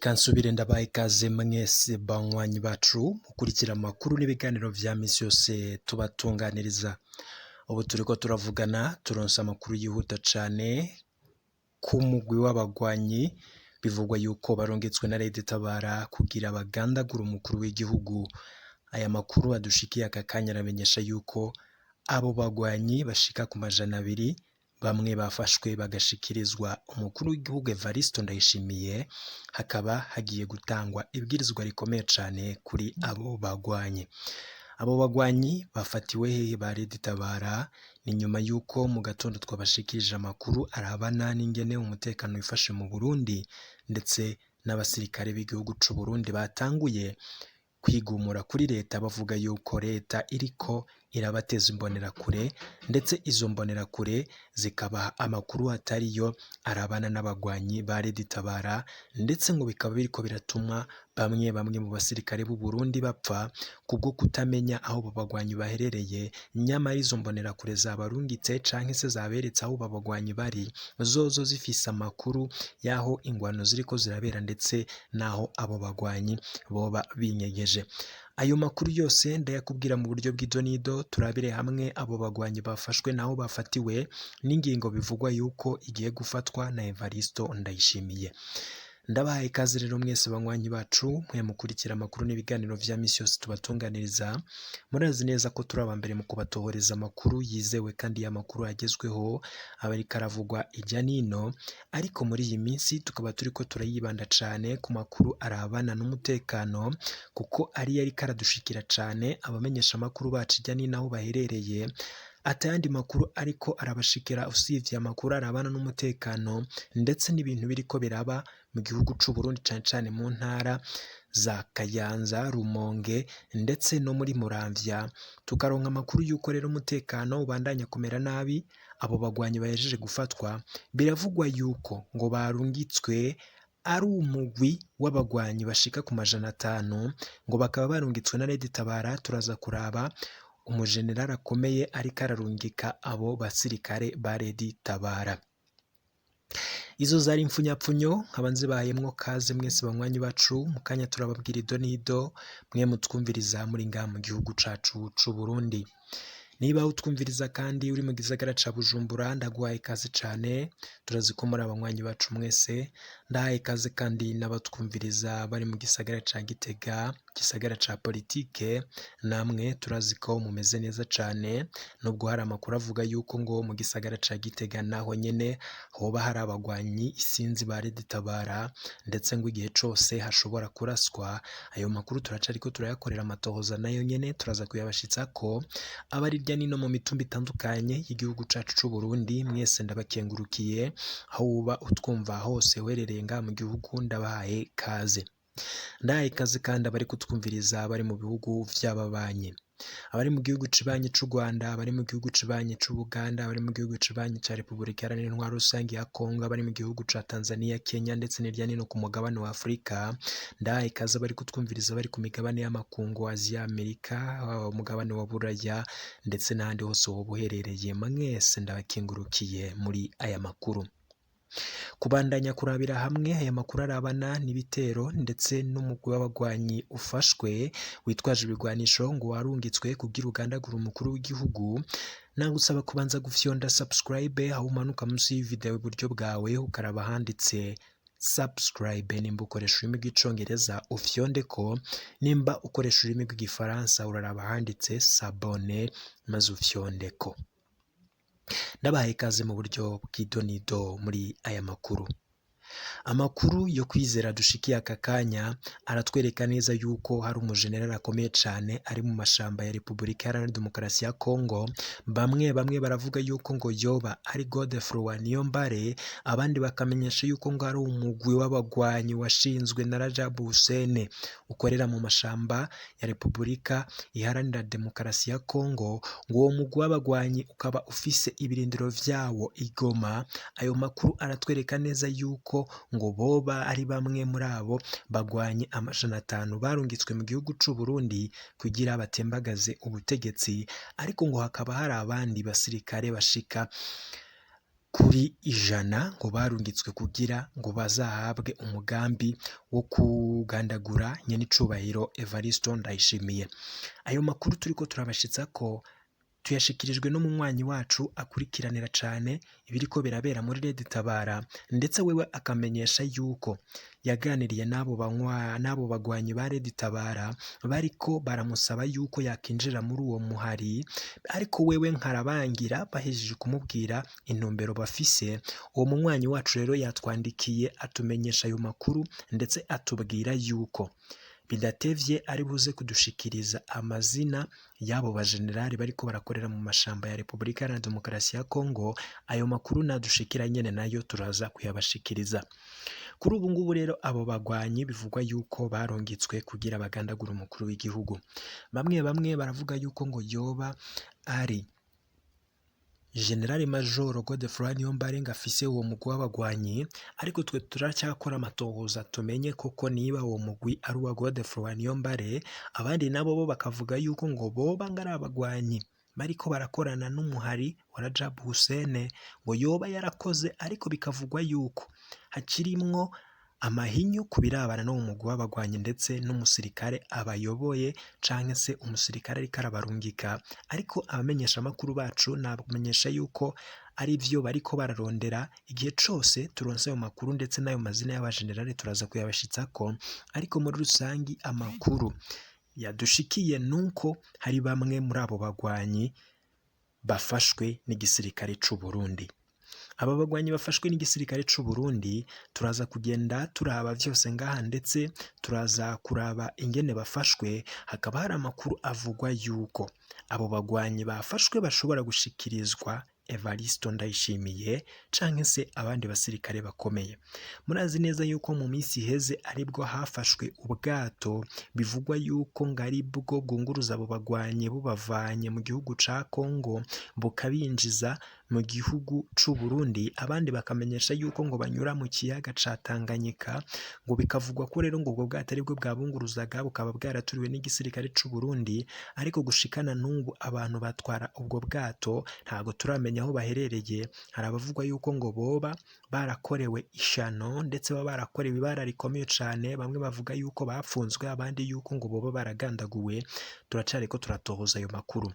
Reka nsubire ndabaha ikaze mwese banywanyi bacu mukurikira amakuru n'ibiganiro vya misi yose tubatunganiriza. Ubu turiko turavugana turonse amakuru yihuta cane ku mugwi w'abagwanyi bivugwa yuko barungitswe na Red-Tabara kugira bagandagura umukuru w'igihugu. Aya makuru adushikiye aka kanya aramenyesha yuko abo bagwanyi bashika ku 200 bamwe bafashwe bagashikirizwa umukuru w'igihugu Evaristo Ndayishimiye, hakaba hagiye gutangwa ibwirizwa rikomeye cane kuri abo bagwanyi. Abo bagwanyi bafatiwe hehe ba Red-Tabara? Ni nyuma yuko mu gatondo twabashikirije amakuru arabana n'ingene umutekano wifashe mu Burundi, ndetse n'abasirikare b'igihugu c'u Burundi batanguye kwigumura kuri leta bavuga yuko leta iriko irabateza imbonerakure, ndetse izo mbonerakure zikabaha amakuru atariyo arabana n'abagwanyi ba Red-Tabara, ndetse ngo bikaba biriko biratuma bamwe mu basirikare b'u Burundi bapfa kubwo kutamenya aho abo bagwanyi baherereye. Nyamara izo mbonerakure zabarungitse canke se zaberetse aho abo bagwanyi bari, zozo zifise amakuru yaho ingwano ziriko zirabera ndetse naho abo bagwanyi boba binyegeje. Ayo makuru yose ndayakubwira mu buryo bw'idonido, turabire hamwe abo bagwanyi bafashwe naho bafatiwe n'ingingo bivugwa yuko igiye gufatwa na Evaristo Ndayishimiye. Ndabaha ikaze rero mwese banywanyi bacu mwe mukurikira amakuru n'ibiganiro vya misi yose tubatunganiriza. Murazi neza ko turi abambere mu kubatohoreza amakuru yizewe kandi y'amakuru agezweho abariko aravugwa ijya nino, ariko muri iyi minsi tukaba turiko turayibanda cane ku makuru arabana n'umutekano, kuko ari yariko aradushikira cane abamenyesha amakuru bacu ijya nino aho baherereye. Atayandi makuru ariko arabashikira usivye amakuru arabana n'umutekano, ndetse n'ibintu biriko biraba mu gihugu c'u Burundi cane cane mu ntara za Kayanza, Rumonge ndetse no muri Muramvya. Tukaronka amakuru yuko rero umutekano ubandanya kumera nabi. Abo bagwanyi bahejeje gufatwa biravugwa yuko ngo barungitswe ari umugwi w'abagwanyi bashika ku 500, ngo bakaba barungitswe na Red-Tabara. Turaza kuraba umujenerali akomeye ariko ararungika abo basirikare ba Red-Tabara. Izo zari impfunyapfunyo nkaba nzibahayemwo kaze mwese banywanyi bacu, mu kanya turababwira idonido mwe mutwumviriza muri ngaha mu gihugu cacu c'u Burundi. Niba utwumviriza kandi uri mu gisagara ca Bujumbura, ndaguhaye ikaze cane. Turazi ko muri abanywanyi bacu mwese. Ndahaye ikaze kandi n'abatwumviriza bari mu gisagara ca Gitega, gisagara ca politike, namwe turazi ko mumeze neza cane, nubwo hari amakuru avuga yuko ngo mu gisagara ca Gitega naho nyene hoba hari abagwanyi isinzi ba Red-Tabara, ndetse ngo igihe cose hashobora kuraswa. Ayo makuru turacariko turayakorera amatohoza nayo nyene turaza kuyabashitsako. Abari hirya nino mu mitumba itandukanye y'igihugu cacu c'u Burundi, mwese ndabakengurukiye aho uba utwumva hose uherereye ngaha mu gihugu, ndabahaye kaze. Ndahaye kaze kandi abari kutwumviriza bari mu bihugu vy'ababanyi, abari mu gihugu cibanyi c'u Rwanda, abari mu gihugu cibanyi c'u Buganda, abari mu gihugu cibanyi ca Repubulika Iharanira Intwaro Rusangi ya Kongo, abari mu gihugu ca Tanzania, Kenya ndetse n'irya nino ku mugabane wa Afrika. Ndahaye ikaze bari kutwumviriza bari ku migabane y'amakungu, Aziya, Amerika, umugabane wa Buraya ndetse n'ahandi hose woba uherereye, mwese ndabakengurukiye muri aya makuru. Kubandanya kurabira hamwe aya makuru arabana n'ibitero ndetse n'umugwi w'abagwanyi ufashwe witwaje ibigwanisho ngo warungitswe kugira ugandagura umukuru w'igihugu. Nagusaba kubanza gufyonda subscribe aho umanuka munsi y'ivideo iburyo bwawe ukaraba handitse subscribe. Nimba ukoresha ururimi rw'icongereza ufyondeko, nimba ukoresha ururimi rw'igifaransa uraraba handitse s'abonner maze ufyondeko. Ndabahaye ikaze mu buryo bw'idonido muri aya makuru. Amakuru yo kwizera dushikiye aka kanya aratwereka neza yuko hari umujenerali akomeye cane ari mu mashamba ya Repubulika Iharanira Demokarasi ya Kongo. Bamwe baravuga yuko ngo yoba ari Godefroid Niyombare, abandi bakamenyesha yuko ngo ari umugwi w'abagwanyi washinzwe na Rajab Hussein ukorera mu mashamba ya Repubulika Iharanira Demokarasi ya Kongo. Ngo uwo mugwi w'abagwanyi ukaba ufise ibirindiro vyawo i Goma. Ayo makuru aratwereka neza yuko ngo boba ari bamwe muri abo bagwanyi 500 barungitswe mu gihugu c'u Burundi kugira batembagaze ubutegetsi, ariko ngo hakaba hari abandi basirikare bashika kuri 100 ngo barungitswe kugira ngo bazahabwe umugambi wo kugandagura nyenicubahiro Evaristo Ndayishimiye. Ayo makuru turiko turabashitsa ko tuyashikirijwe no munywanyi wacu akurikiranira cane ibiriko birabera muri Red-Tabara, ndetse wewe akamenyesha yuko yaganiriye n'abo bagwanyi ba Red-Tabara bariko baramusaba yuko yakinjira muri uwo muhari, ariko wewe nkarabangira bahejeje kumubwira intumbero bafise. Uwo munywanyi wacu rero yatwandikiye atumenyesha ayo makuru, ndetse atubwira yuko bidatevye ari buze kudushikiriza amazina y'abo bajenerali bariko barakorera mu mashamba ya Repubulika Iharanira Demokarasi ya Kongo. Ayo makuru nadushikira nyene nayo turaza kuyabashikiriza. Kuri ubu ngubu rero abo bagwanyi bivugwa yuko barungitswe kugira bagandagura umukuru w'igihugu. Bamwe baravuga yuko ngo yoba ari General Major Godefroid Niyombare ngafise uwo mugwi w'abagwanyi, ariko twe turacyakora amatohoza tumenye koko niba uwo mugwi ari uwa Godefroid Niyombare. Abandi nabo bo bakavuga yuko ngo boba ngari abagwanyi bariko barakorana n'umuhari wa Rajab Hussein, ngo yoba yarakoze, ariko bikavugwa yuko hakirimwo amahinyu kubirabana no mu mugwi w'abagwanyi ndetse n'umusirikare abayoboye canke se umusirikare ariko arabarungika. Ariko abamenyesha makuru bacu nakumenyesha yuko ari vyo bariko bararondera. Igihe cose turonse ayo makuru ndetse n'ayo mazina y'abajenerali turaza kuyabashitsako, ariko muri rusangi amakuru yadushikiye nuko hari bamwe muri abo bagwanyi bafashwe n'igisirikare c'u Burundi. Aba bagwanyi bafashwe n'igisirikare c'u Burundi turaza kugenda turaba vyose ngaha, ndetse turaza kuraba ingene bafashwe. Hakaba hari amakuru avugwa yuko abo bagwanyi bafashwe bashobora gushikirizwa Evaristo Ndayishimiye canke se abandi basirikare bakomeye. Murazi neza yuko mu minsi iheze aribwo hafashwe ubwato bivugwa yuko ngari bwo bwunguruza abo bagwanyi bubavanye mu gihugu ca Kongo bukabinjiza mu gihugu c'u Burundi. Abandi bakamenyesha yuko ngo banyura mu kiyaga ca Tanganyika, ngo bikavugwa ko rero ngo ubwo bwato aribwo bwabunguruzaga, bukaba bwaraturiwe n'igisirikare c'u Burundi. Ariko gushikana n'ubu abantu batwara ubwo bwato ntago turamenya aho baherereye. Hari abavugwa yuko ngo boba barakorewe ishano, ndetse baba barakorewe ibara rikomeye cane. Bamwe bavuga yuko bapfunzwe, abandi yuko ngo boba baragandaguwe. Turacariko turatohoza ayo makuru.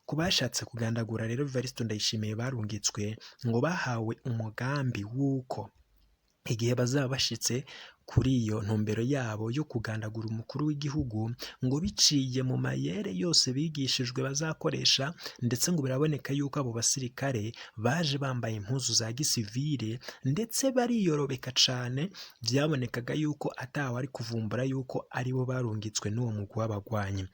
Kubashatse kugandagura rero Evaristo Ndayishimiye barungitswe, ngo bahawe umugambi wuko igihe bazaba bashitse kuri iyo ntumbero yabo yo kugandagura umukuru w'igihugu, ngo biciye mu mayere yose bigishijwe bazakoresha, ndetse ngo biraboneka yuko abo basirikare baje bambaye impuzu za gisivile, ndetse bariyorobeka cane. Vyabonekaga yuko atawe ari kuvumbura yuko aribo barungitswe n'uwo mugwi w'abagwanyi.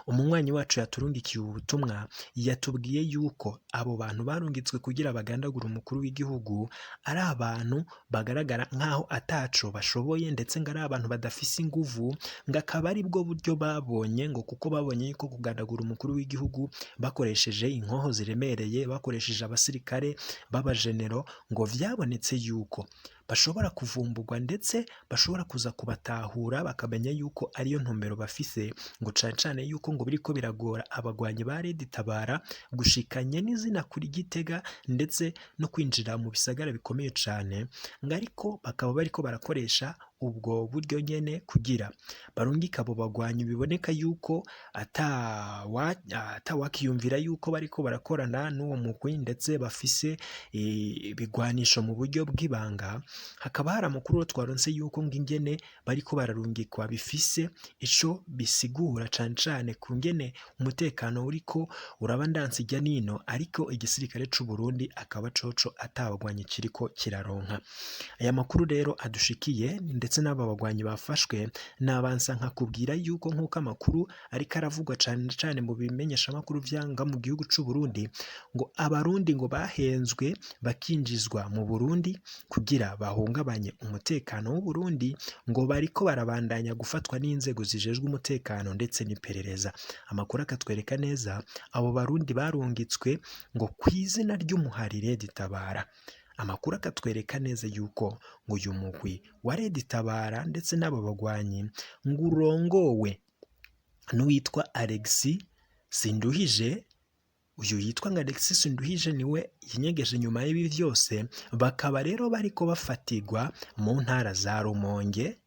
Umunywanyi wacu yaturungikiye ubutumwa, yatubwiye yuko abo bantu barungitswe kugira bagandagura umukuru w'igihugu ari abantu bagaragara nk'aho ataco bashoboye, ndetse ngo ari abantu badafise inguvu, ngo akaba ari bwo buryo babonye, ngo kuko babonye yuko kugandagura umukuru w'igihugu bakoresheje inkoho ziremereye, bakoresheje abasirikare b'abajenero, ngo vyabonetse yuko bashobora kuvumburwa, ndetse bashobora kuza kubatahura bakamenya yuko ariyo ntumbero bafise. Ngo cane cane yuko ngo biriko biragora abagwanyi ba Red-Tabara gushikanye n'izina kuri Gitega, ndetse no kwinjira mu bisagara bikomeye cane, ngo ariko bakaba bariko barakoresha ubwo buryo nyene kugira barungika abo bagwanyi. Biboneka yuko atawakiyumvira yuko bariko barakorana n'uwo mugwi, ndetse bafise ibigwanisho mu buryo bw'ibanga. Hakaba hari amakuru twaronse yuko ngingene bariko bararungikwa bifise ico bisigura cane cane ku ngene umutekano uriko uraba ndansi ijya nino, ariko igisirikare c'u Burundi akaba coco atabagwanyi kiriko kiraronka. Aya makuru rero adushikiye, ndetse n'aba bagwanyi bafashwe, nabanza nkakubwira yuko nk'uko amakuru ariko aravugwa cane cane mu bimenyesha makuru vyanga mu gihugu c'u Burundi, ngo abarundi ngo bahenzwe bakinjizwa mu Burundi kugira bahungabanye umutekano w'u Burundi, ngo bariko barabandanya gufatwa n'inzego zijejwe umutekano ndetse n'iperereza. Amakuru akatwereka neza abo barundi barungitswe ngo kw'izina ry'umuhari Red-Tabara. Amakuru akatwereka neza yuko ngo uyu mugwi wa Red-Tabara ndetse n'abo bagwanyi ngo urongowe n'uwitwa Alexis Sinduhije, uyu yitwa ngo Alexis Nduhije niwe yinyegeje nyuma y'ibi byose, bakaba rero bariko bafatirwa mu ntara za Rumonge,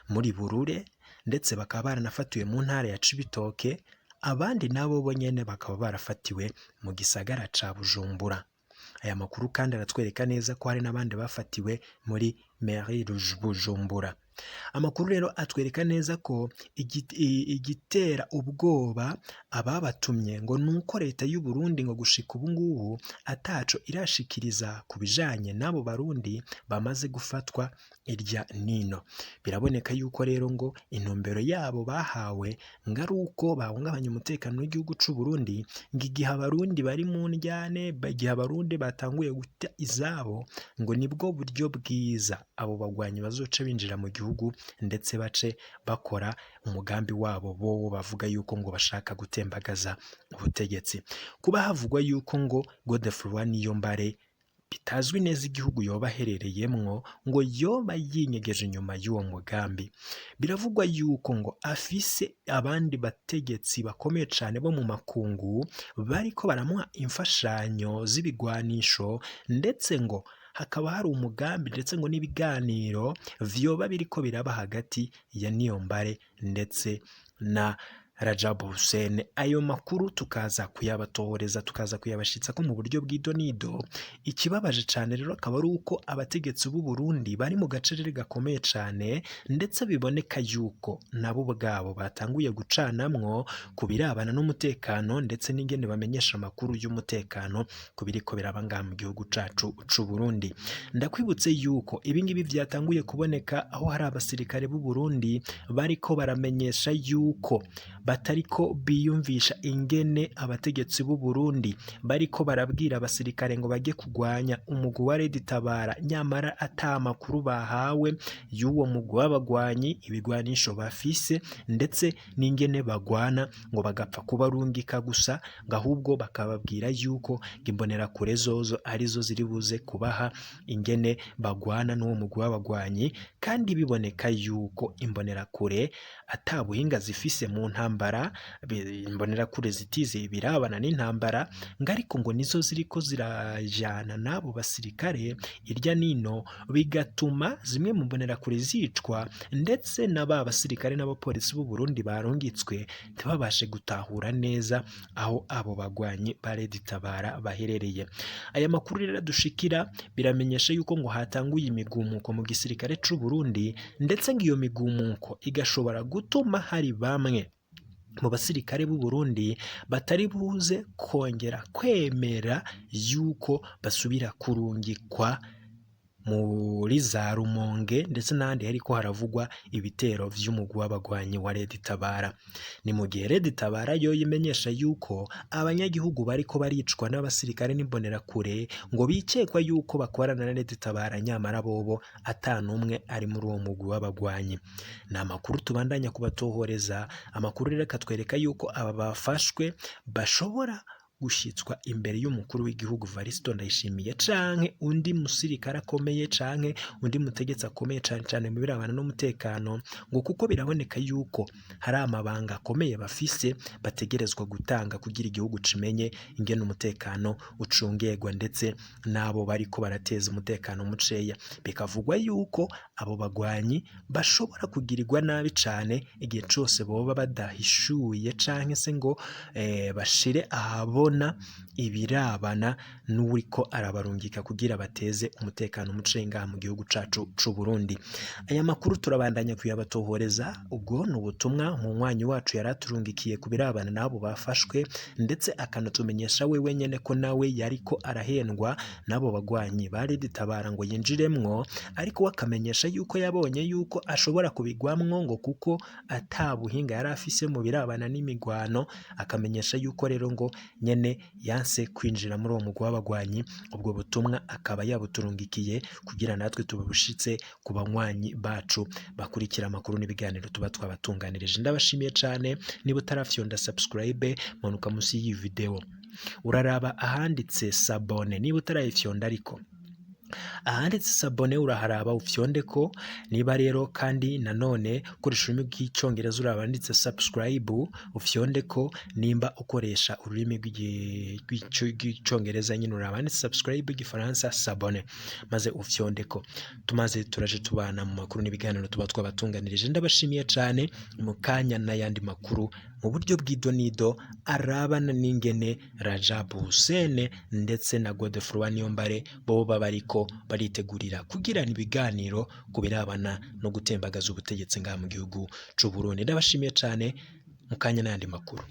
muri Burure, ndetse bakaba baranafatiwe mu ntara ya Cibitoke, abandi nabo bonyene bakaba barafatiwe mu gisagara ca Bujumbura. Aya makuru kandi aratwereka neza ko hari n'abandi bafatiwe muri Mairie Bujumbura. Amakuru rero atwereka neza ko igitera ubwoba ababatumye ngo nuko leta y'u Burundi ngo gushika ubu ngubu ataco irashikiriza ku bijanye n'abo barundi bamaze gufatwa irya nino. Biraboneka yuko rero ngo intumbero yabo bahawe ngo ari uko bahungabanya umutekano w'igihugu c'u Burundi, ngo igihe abarundi bari mu njyane, igihe abarundi batanguye guta izabo, ngo nibwo buryo bwiza abo bagwanyi bazoca binjira mu gihugu ndetse bace bakora umugambi wabo bo bavuga yuko ngo bashaka gutembagaza ubutegetsi. Kuba havugwa yuko ngo Godefroid Niyombare bitazwi neza igihugu yoba aherereyemwo ngo yoba yinyegeje inyuma y'uwo mugambi, biravugwa yuko ngo afise abandi bategetsi bakomeye cane bo mu makungu bariko baramuha imfashanyo z'ibigwanisho, ndetse ngo hakaba hari umugambi ndetse ngo n'ibiganiro vyoba biriko biraba hagati ya Niyombare ndetse na Rajab Hussein. Ayo makuru tukaza kuyabatohoreza, tukaza kuyabashitsa ko mu buryo bw'idonido. Ikibabaje cane rero akaba ari uko abategetsi b'u Burundi bari mu gacerere gakomeye cane, ndetse biboneka yuko nabo ubwabo batanguye gucanamwo ku birabana n'umutekano ndetse n'ingene bamenyesha amakuru y'umutekano ku biriko biraba ngaha mu gihugu cacu c'u Burundi. Ndakwibutse yuko ibingibi vyatanguye kuboneka aho hari abasirikare b'u Burundi bariko baramenyesha yuko batariko biyumvisha ingene abategetsi b'u Burundi bariko barabwira abasirikare ngo bajye kugwanya umugwi wa Red-Tabara, nyamara ata makuru bahawe y'uwo mugwi w'abagwanyi, ibigwanisho bafise ndetse n'ingene bagwana, ngo bagapfa kubarungika gusa, ngo ahubwo bakababwira yuko imbonera kure zozo arizo ziri buze kubaha ingene bagwana n'uwo mugwi w'abagwanyi, kandi biboneka yuko imbonera kure ata buhinga zifise mu ntambara, imbonera kure zitize birabana n'intambara, ngo ariko ngo nizo ziriko zirajana n'abo basirikare irya nino, bigatuma zimwe mu mbonera kure zicwa, ndetse n'aba basirikare n'abapolisi b'u Burundi barungitswe ntibabashe gutahura neza aho abo bagwanyi ba Red-Tabara baherereye. Aya makuru rero dushikira biramenyesha yuko ngo hatanguye imigumuko mu gisirikare c'u Burundi, ndetse ngo iyo migumuko igashobora gutuma hari bamwe mu basirikare b'u Burundi batari buze kongera kwemera yuko basubira kurungikwa muri za Rumonge ndetse n'ahandi hariko haravugwa ibitero vy'umugwi w'abagwanyi wa Red-Tabara. Ni mu gihe Red-Tabara yo yimenyesha yuko abanyagihugu bariko baricwa n'abasirikare n'imbonerakure ngo bikekwa yuko bakorana na Red-Tabara, nyamara bobo atanumwe ari muri uwo mugwi w'abagwanyi. Ni amakuru tubandanya kubatohoreza. Amakuru rero akatwereka yuko aba bafashwe bashobora gushitswa imbere y'umukuru w'igihugu Varisto Ndayishimiye, canke undi musirikare akomeye, canke undi mutegetsi akomeye cane mu birabana n'umutekano, ngo kuko biraboneka yuko hari amabanga akomeye bafise bategerezwa gutanga kugira igihugu cimenye ingene umutekano ucungegwa, ndetse n'abo bariko barateza umutekano muceya. Bikavugwa yuko abo bagwanyi bashobora kugirirwa nabi cane igihe cose boba badahishuye canke se ngo bashire ahabona ibirabana n'uwiko arabarungika kugira bateze umutekano muce ngaha mu gihugu cacu c'u Burundi. Aya makuru turabandanya kuyabatohoreza. Ubwo ni ubutumwa mu mwanya wacu yaraturungikiye ku birabana n'abo bafashwe, ndetse akanatumenyesha wewe nyene ko nawe yariko arahendwa n'abo bagwanyi ba Red-Tabara ngo yinjiremwo, ariko wakamenyesha yuko yabonye yuko ashobora kubigwamwo ngo kuko atabuhinga yari afise mu birabana n'imigwano, akamenyesha yuko rero ngo nyene yanse kwinjira muri uwo mugwi w'abagwanyi. Ubwo butumwa akaba yabuturungikiye kugira natwe tubushitse ku banywanyi bacu bakurikira amakuru n'ibiganiro tuba twabatunganirije. Ndabashimiye cane. Niba utarafyonda subscribe, manuka musi y'iyi video uraraba ahanditse sabone, niba utarayifyonda ariko ahanditse sabone uraharaba ufyondeko, niba rero kandi nanone ukoresha ururimi rw'icyongereza uraba handitse subscribe ufyondeko, nimba ukoresha ururimi rw'icyongereza nyine uraba handitse subscribe, igifaransa sabone, maze ufyondeko. Tumaze turaje tubana mu makuru n'ibiganiro tuba twabatunganirije. Ndabashimiye cyane, mu kanya n'ayandi makuru mu buryo bw'idonido arabana n'ingene Rajabu Hussein ndetse na Godefroid Niyombare bo babariko baritegurira kugirana ibiganiro ku birabana no gutembagaza ubutegetsi ngaha mu gihugu c'u Burundi. Ndabashimiye cyane, mu kanya n'ayandi makuru.